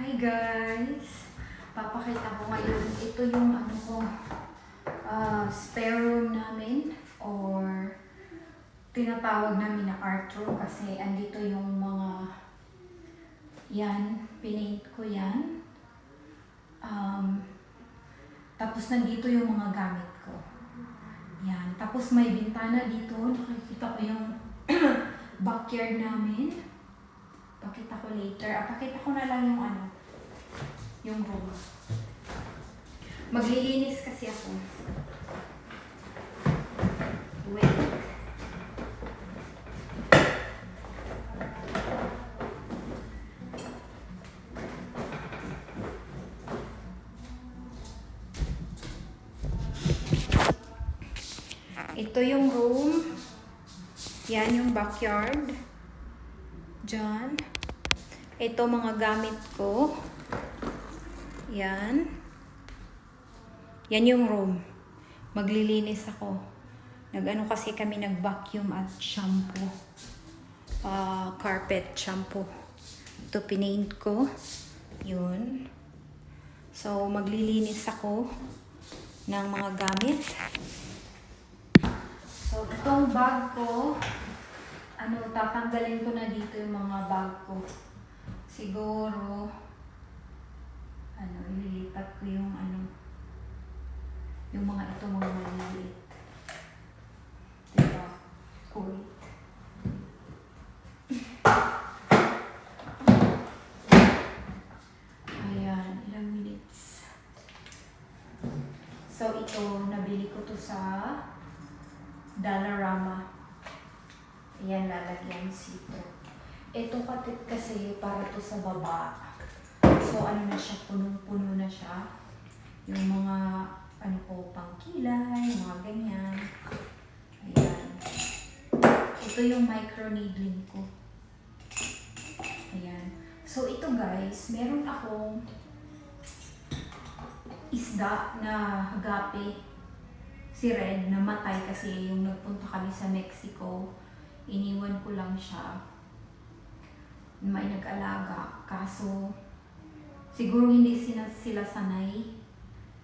Hi guys! Papakita ko ngayon. Ito yung spare room namin or tinatawag namin na art room kasi andito yung mga yan, pinaint ko yan. Tapos nandito yung mga gamit ko. Yan. Tapos may bintana dito. Nakikita ko yung backyard namin. Pakita ko later. Pakita ko na lang yung room. Maglilinis kasi ako. Wait. Ito yung room. Yan yung backyard. Diyan. Ito mga gamit ko. Yan. Yan yung room. Maglilinis ako. Nag-ano kasi kami, nag-vacuum at shampoo. Carpet shampoo. Ito pinaint ko. Yun. So, maglilinis ako ng mga gamit. So, itong bag ko, tatanggalin ko na dito yung mga bag ko. Siguro, ililipat ko yung mga ito, mga maliliit. Diba? Cool. Ayan, ilang minutes. So, ito, nabili ko to sa Dollarama. Ayan, lalagyan sito. Ito kasi para to sa baba. So, na siya, punong-puno na siya. Yung mga, pangkilay, mga ganyan. Ayan. Ito yung micro needling ko. Ayan. So, ito guys, meron akong isda na agape. Si Red, namatay kasi yung nagpunta kami sa Mexico. Iniwan ko lang siya. May nag-alaga. Kaso, siguro hindi sila sanay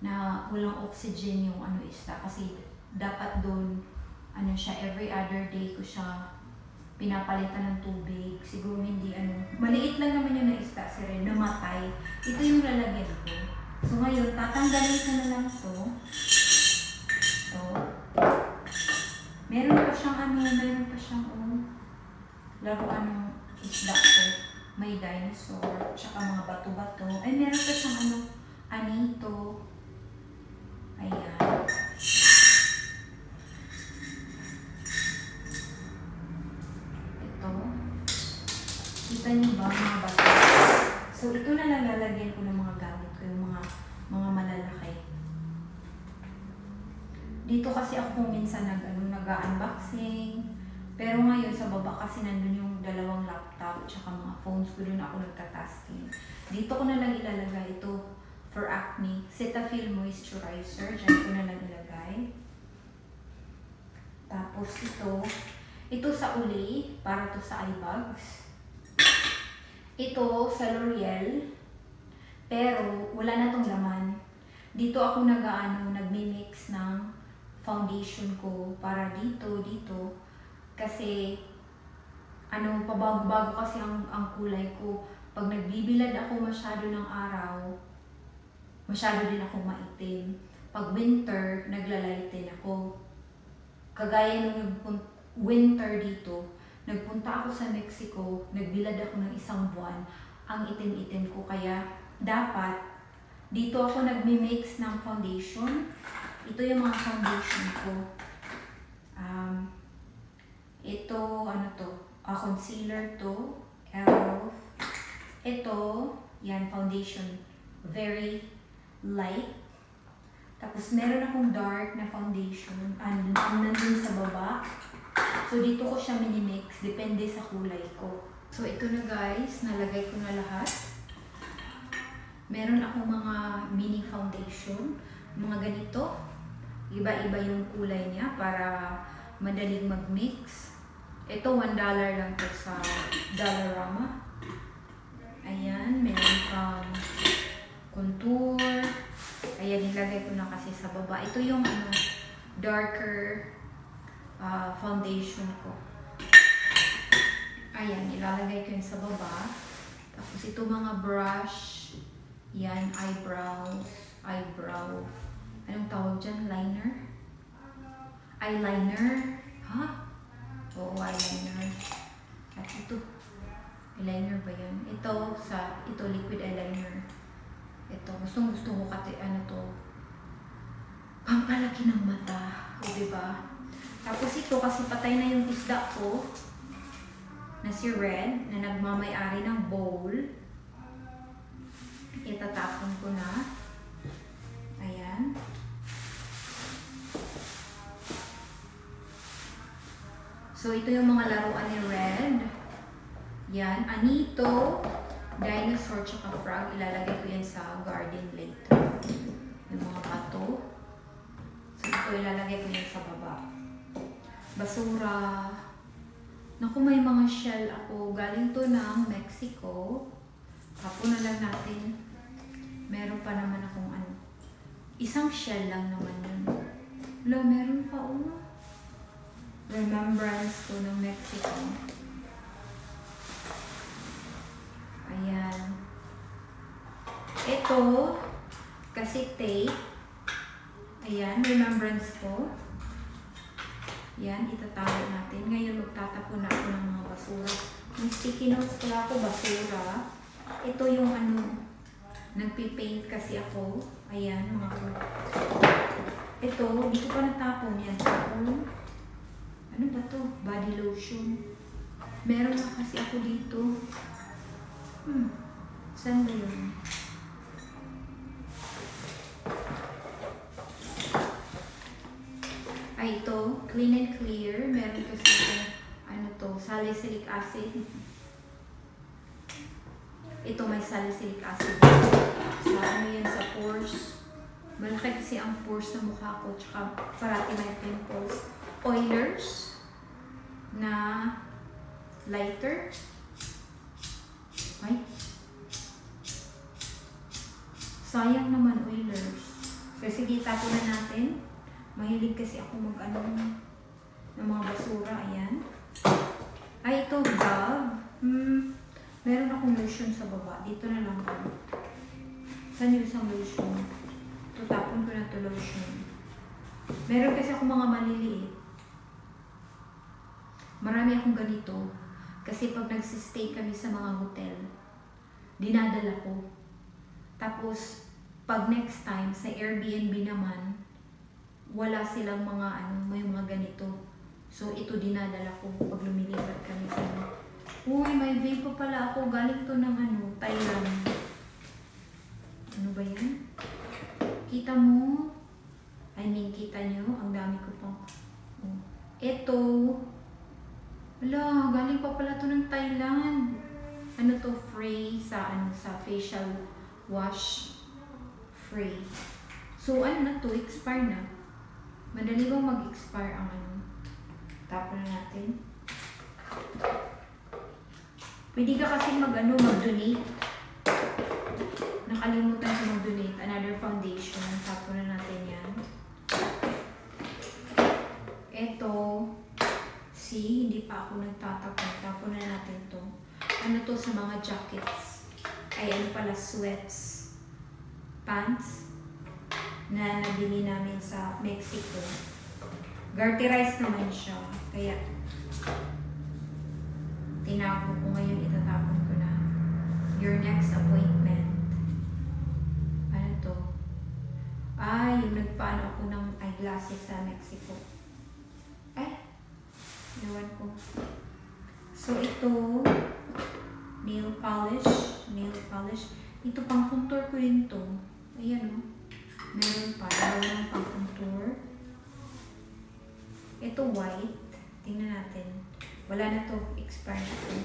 na walang oxygen yung isda. Kasi dapat doon, siya, every other day ko siya pinapalitan ng tubig. Siguro hindi, maliit lang naman yung na-isda si Red. Namatay. Ito yung lalagyan ko. So ngayon, tatanggalin ko na lang to. Meron pa siyang laruan ng isda ko. May dinosaur, tsaka mga bato-bato. Ay, meron pa siyang anito. Ayan. Ito. Kita niyo ba mga bato? So, ito na lang lalagyan ko ng mga gamit ko, yung mga malalaki. Dito kasi ako minsan nag-unboxing. Pero ngayon sa baba kasi nandun yung dalawang laptop tsaka mga phones ko, doon ako nagka-tasking. Dito ko na lang ilalagay ito for acne. Cetaphil Moisturizer. Diyan ko na lang ilagay. Tapos ito sa uli, para to sa eye bags. Ito sa L'Oreal. Pero wala na tong laman. Dito ako nagmi-mix ng foundation ko para dito. Kasi, pabago-bago kasi ang kulay ko. Pag nagbibilad ako masyado ng araw, masyado din ako maitim. Pag winter, naglalighten ako. Kagaya nung winter dito, nagpunta ako sa Mexico, nagbilad ako ng 1 buwan, ang itim-itim ko. Kaya, dapat, dito ako nagmi-mix ng foundation. Ito yung mga foundation ko. Ito, concealer to, e.l.f. Ito, yan, foundation. Very light. Tapos, meron akong dark na foundation. Nandun sa baba. So, dito ko siya minimix. Depende sa kulay ko. So, ito na guys. Nalagay ko na lahat. Meron akong mga mini foundation. Mga ganito. Iba-iba yung kulay niya para madaling mag-mix. Ito, $1 lang to sa Dollarama. Ayan, meron pang Nilagay ko na kasi sa baba. Ito yung ano, darker foundation ko. Ayan, ilalagay ko yun sa baba. Tapos ito mga brush. Yan, eyebrow. Anong tawag dyan? Liner? Eyeliner? Ha? Oo, eyeliner. At ito. Eyeliner ba yan? Ito liquid eyeliner. Ito, gusto ko ano to. Pampalaki ng mata. O, diba? Tapos ito, kasi patay na yung isda ko. Na si Red, na nagmamay-ari ng bowl. Itatapon ko na. Ayan. So, ito yung mga laruan ni Red. Yan. Anito, dinosaur, tsaka frog. Ilalagay ko yan sa garden later. Yung mga bato. So, ito ilalagay ko yan sa baba. Basura. Naku, may mga shell ako. Galing to ng Mexico. Tapon na lang natin. Meron pa naman akong ano. Isang shell lang naman yun. Wala, meron pa remembrance ko ng Mexico. Ayan. Ito, kasi tape. Ayan, remembrance ko. Yan, itatago natin. Ngayon, magtatapon na ako ng mga basura. May sticky notes pala ako, basura. Ito yung ano, nagpipaint kasi ako. Ayan, mga ito, di ko pa natapon yan. Tapon. Ano ba to? Body lotion. Meron na kasi ako dito. Saan ba yun? Ay, ito. Clean and Clear. Meron kasi ito, ano to, salicylic acid. Ito may salicylic acid. Sa ano yan, sa pores. Malaki kasi ang pores ng mukha ko. Tsaka parati may pimples. Oilers na lighter. Ay. Sayang naman, oilers. So, sige, tapon na natin. Mahilig kasi ako mag-ano ng mga basura. Ayan. Ay, ito, Dove. Meron akong lotion sa baba. Dito na lang ako. Saan yung isang lotion? Tutapon ko na ito lotion. Meron kasi akong mga maliliit. Marami akong ganito. Kasi pag nagsistay kami sa mga hotel, dinadala ko. Tapos, pag next time, sa Airbnb naman, wala silang mga may mga ganito. So, ito dinadala ko pag lumilipat kami sa mga. Uy, may vape pa pala ako. Galing to ng Thailand. Ano ba yan? Kita mo? Kita nyo? Ang dami ko pang. Ito. Wala, galing pa pala to ng Thailand. Ano to? Free sa facial wash. Free. So, ano na to? Expire na. Madali bang mag-expire ang Tapon na natin. Pwede ka kasi mag-donate. Nakalimutan ko mag-donate. Another foundation. Tapon na natin yan. Ito. See, hindi pa ako nagtatapon. Tapon na natin to. Ano to sa mga jackets? Ay, ano pala, sweats. Pants. Na nabili namin sa Mexico. Garterized naman siya. Kaya, tinago ko ngayon, itatapon ko na. Your next appointment. Ano to? Yung nagpaano ako ng eyeglasses sa Mexico. Iwan ko. So, ito, nail polish. Ito, pang contour ko rin to. Ayan, meron pa. Meron pang contour. Ito, white. Tingnan natin. Wala na to. Expired na to.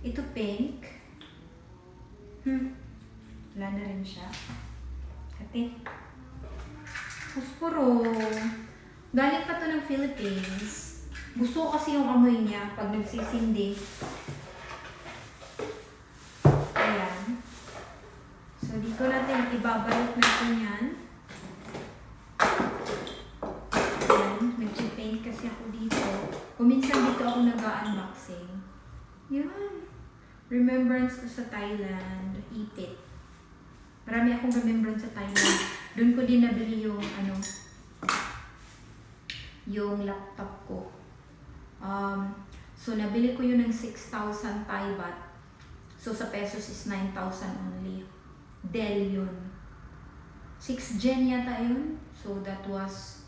Ito, pink. Wala na rin siya. Ate. Puspuro. Galing pa to ng Philippines. Gusto ko kasi yung amoy niya pag nagsisindi. Ayan. So, dito natin ibabalik natin yan. Kung minsan dito ako nag-unboxing. Yan. Remembrance ko sa Thailand. Ipit. Marami akong remembrance sa Thailand. Doon ko din nabili yung yung laptop ko. So nabili ko yun ng 6,000 Thai baht. So sa pesos is 9,000 only. Dell yun. 6 Gen yata yun. So that was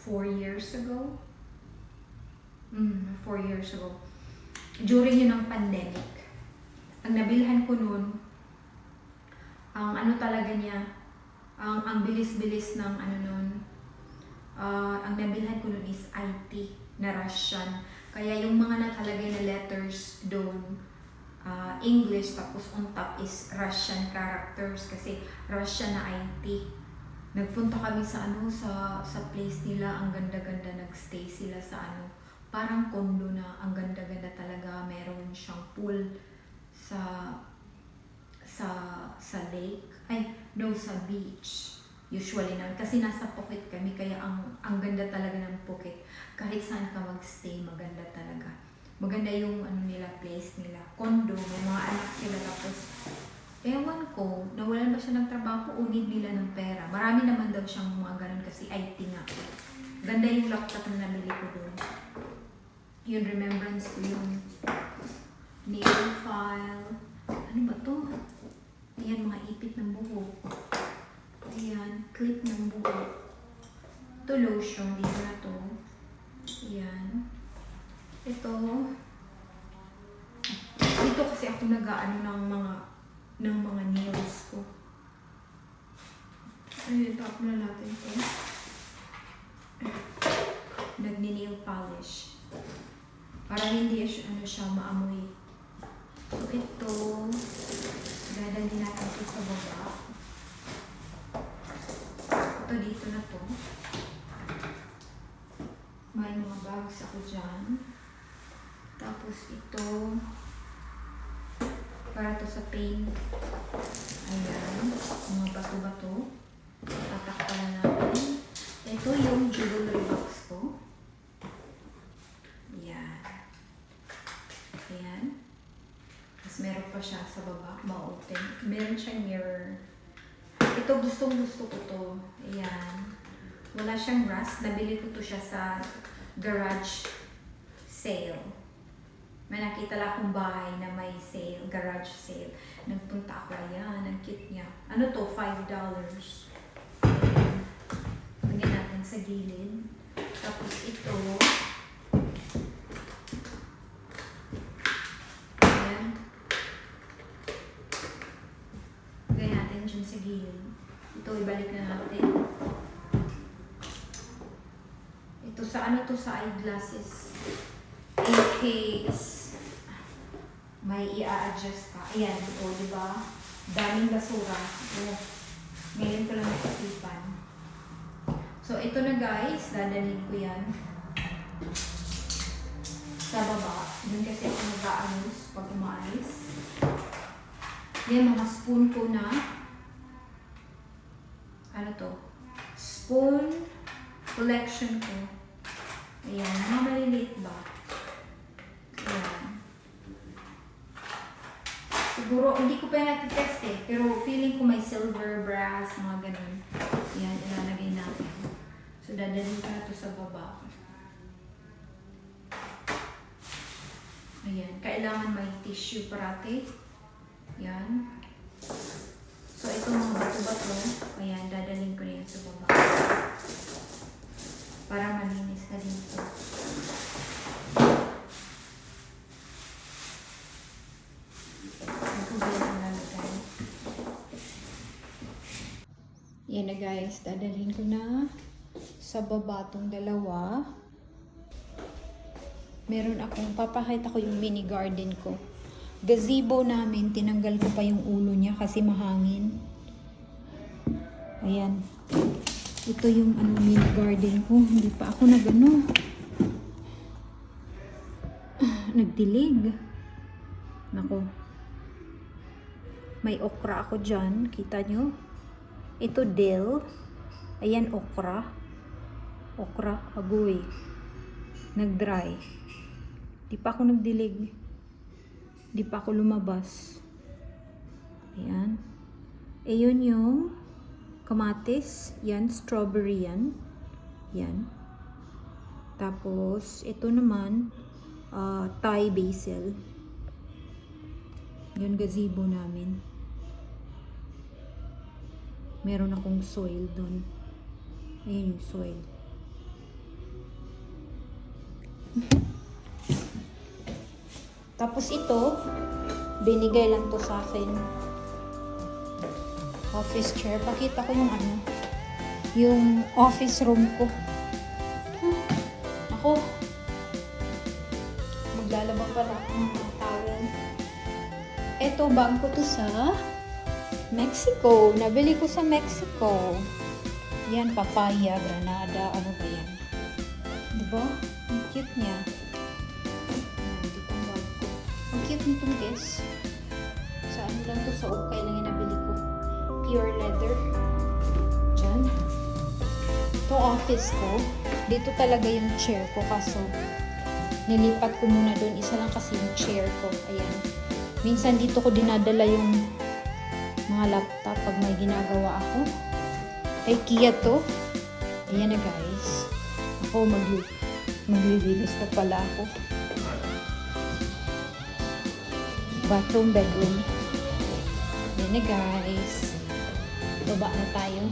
4 years ago. 4 years ago. During yun ng pandemic. Ang nabilhan ko nun, ang ano talaga niya, ang bilis-bilis ng nun, ang nabilhan ko nun is IT na Russian. Kaya yung mga nakalagay na letters doon, English, tapos on top is Russian characters kasi Russian na IT. Nagpunta kami sa sa place nila, ang ganda-ganda, nagstay sila sa parang condo na ang ganda-ganda talaga. Meron siyang pool sa lake. Sa beach. Usually na kasi nasa Phuket kami, kaya ang ganda talaga ng Phuket. Kahit saan ka magstay, maganda talaga. Maganda yung nila, place nila. Condo, may mga anak sila, tapos ewan ko, nawalan ba siya ng trabaho o need nila ng pera. Marami naman daw siyang mga ganun kasi IT nga. Ganda yung laptop na nabili ko doon. Yung remembrance ko yung nail file. Ano ba to? Ayan, mga ipit ng buhok. Ayan, clip ng buhok. Ito lotion, dito na to. Ayan. Ito. Dito kasi ako nag-aano ng mga nails ko. Ayun, tapos na natin ito. Nagni-nail polish. Para hindi siya maamoy. So ito, dadalhin natin ito sa baba. Ito dito na to. May mga bags ako dyan. Tapos ito, para to sa paint. Ayan, mga bato-bato. Tatakpan na natin. Ito yung jewelry box ko. Ayan. Ayan. Tapos meron pa siya sa baba, ma-open. Meron siyang mirror. Ito, gustong-gusto ko to. Ayan. Wala siyang rust. Nabili ko to siya sa garage sale. May nakita lang akong bahay na may sale, garage sale. Nagpunta ako, ayan, ang cute niya. Ano to? $5. Lagyan natin sa gilid. Tapos ito, ayan. Lagyan natin dyan sa gilid. Ito, ibalik na natin. Ito sa sa eyeglasses. In case may i-a-adjust ka. Ayan, ito, diba? Daming basura. Ngayon ko lang naisipan. So, ito na guys. Dadalhin ko yan sa baba. Doon kasi ako nag-aanos pag umaalis. Yan, mga spoon ko na. Ano to? Spoon collection ko. Ayan, mga maliliit ba? Ayan. Siguro, hindi ko pa natitest eh. Pero feeling ko may silver, brass, mga ganun. Ayan, ilalagay natin. So, dadalhin ko na ito sa baba. Ayan, kailangan may tissue parati. Ayan. So, ito mga bato-bato. Ayan, dadalhin ko na yan sa baba. Para malinis na dito. Yan na guys, dadalhin ko na sa baba tong dalawa. Meron akong, papakita ko yung mini garden ko. Gazebo namin, tinanggal ko pa yung ulo niya kasi mahangin. Ayan. Ito yung mini garden ko. Hindi pa ako nagdilig. Nako. May okra ako dyan. Kita nyo? Ito dill. Ayan, okra. Okra, agoy. nag-dry. Di pa ako nagdilig. Di pa ako lumabas. Ayan. Ayun yung kamatis. Yan, strawberry yan. Yan. Tapos, ito naman, Thai basil. Yung gazebo namin. Meron akong soil doon. Ayan yung soil. Tapos ito, binigay lang to sa akin. Office chair. Pakita ko yung ano, yung office room ko. Ako, maglalaba pala ako ng mga towel. Ito, bag ko to sa Mexico. Nabili ko sa Mexico. Yan, papaya, granada, ano ba yan? Diba? Ang cute niya. Ayan, dito ang bag ko. Ang cute nitong guys. Sa ano lang to, sa ukay lang yung nabili ko. Pure leather. Diyan. Itong office ko, dito talaga yung chair ko kaso nilipat ko muna doon. Isa lang kasi yung chair ko. Ayan. Minsan dito ko dinadala yung mga laptop pag may ginagawa ako. Kay Kia to. Ayan na guys. Ako maglilinis pa pala ako. Bathroom, bedroom. Ayan na guys. Baba na tayo.